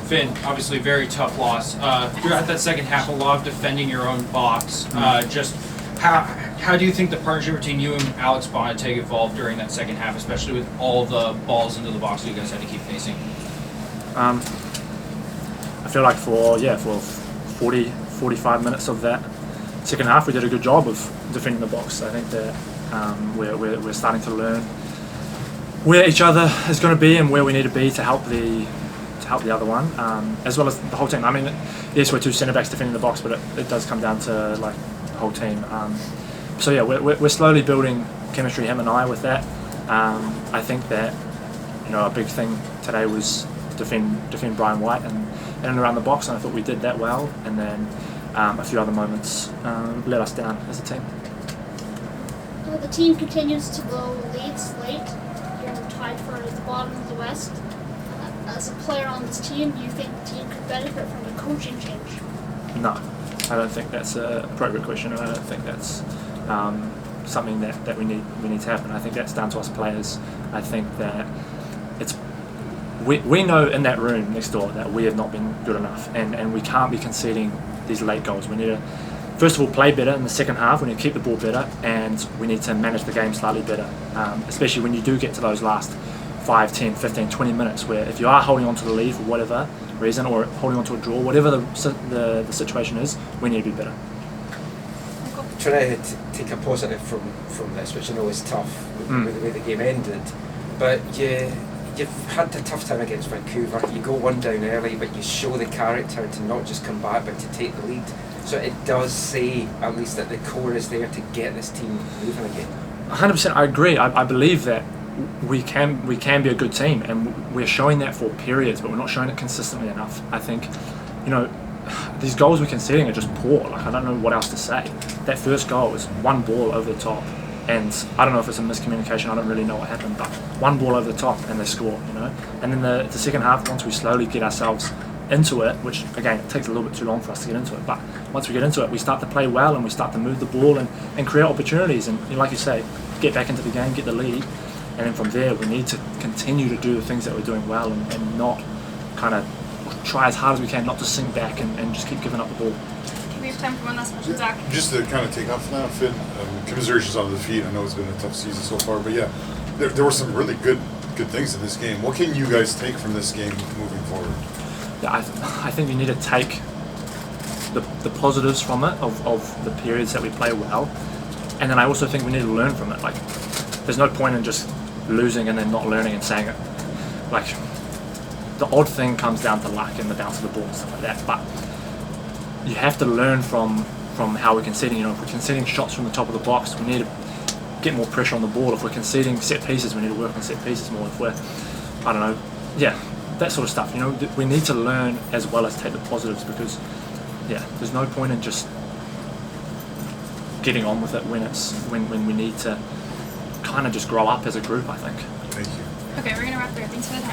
Finn, obviously very tough loss. Throughout that second half, a lot of defending your own box. Just how do you think the partnership between you and Alex Bonateg evolved during that second half, especially with all the balls into the box that you guys had to keep facing? I feel like for 45 minutes of that second half, we did a good job of defending the box. I think that we're starting to learn where each other is going to be and where we need to be to help the other one, as well as the whole team. I mean, yes, we're two centre backs defending the box, but it does come down to like the whole team. So yeah, we're slowly building chemistry, him and I, with that. I think that a big thing today was defend Brian White and around the box, and I thought we did that well. And then a few other moments let us down as a team. The team continues to blow leads late. You're tied for the bottom of the West. As a player on this team, do you think the team could benefit from a coaching change? No, I don't think that's an appropriate question, and I don't think that's something that we need to happen. I think that's down to us players. I think that we know in that room next door that we have not been good enough, and we can't be conceding these late goals. We need to, first of all, play better in the second half. We need to keep the ball better, and we need to manage the game slightly better, especially when you do get to those last 5, 10, 15, 20 minutes where if you are holding on to the lead for whatever reason, or holding on to a draw, whatever the situation is, we need to be better. Trying to take a positive from this, which I know is tough with the way the game ended, but you've had a tough time against Vancouver. You go one down early, but you show the character to not just come back but to take the lead. So it does say at least that the core is there to get this team moving again. 100%, I agree. I believe that we can be a good team, and we're showing that for periods, but we're not showing it consistently enough. I think, these goals we're conceding are just poor. Like, I don't know what else to say. That first goal was one ball over the top, and I don't know if it's a miscommunication. I don't really know what happened, but one ball over the top and they score. And then the second half, once we slowly get ourselves into it, which again it takes a little bit too long for us to get into it, but once we get into it, we start to play well and we start to move the ball and create opportunities, and like you say, get back into the game, get the lead. And then from there, we need to continue to do the things that we're doing well, and not kind of try as hard as we can not to sink back and just keep giving up the ball. We have time for one last question, Zach. Just to kind of take off now, Finn, commiserations on the defeat. I know it's been a tough season so far, but yeah, there were some really good things in this game. What can you guys take from this game moving forward? Yeah, I think you need to take the positives from it, of the periods that we play well, and then I also think we need to learn from it. Like, there's no point in just losing and then not learning and saying it. Like, the odd thing comes down to luck and the bounce of the ball and stuff like that, but you have to learn from how we're conceding. If we're conceding shots from the top of the box, we need to get more pressure on the ball. If we're conceding set pieces, we need to work on set pieces more. If we're, I don't know, that sort of stuff. We need to learn as well as take the positives, because there's no point in just getting on with it when we need to kind of just grow up as a group, I think. Thank you. Okay, we're going to wrap there. Thanks for the time.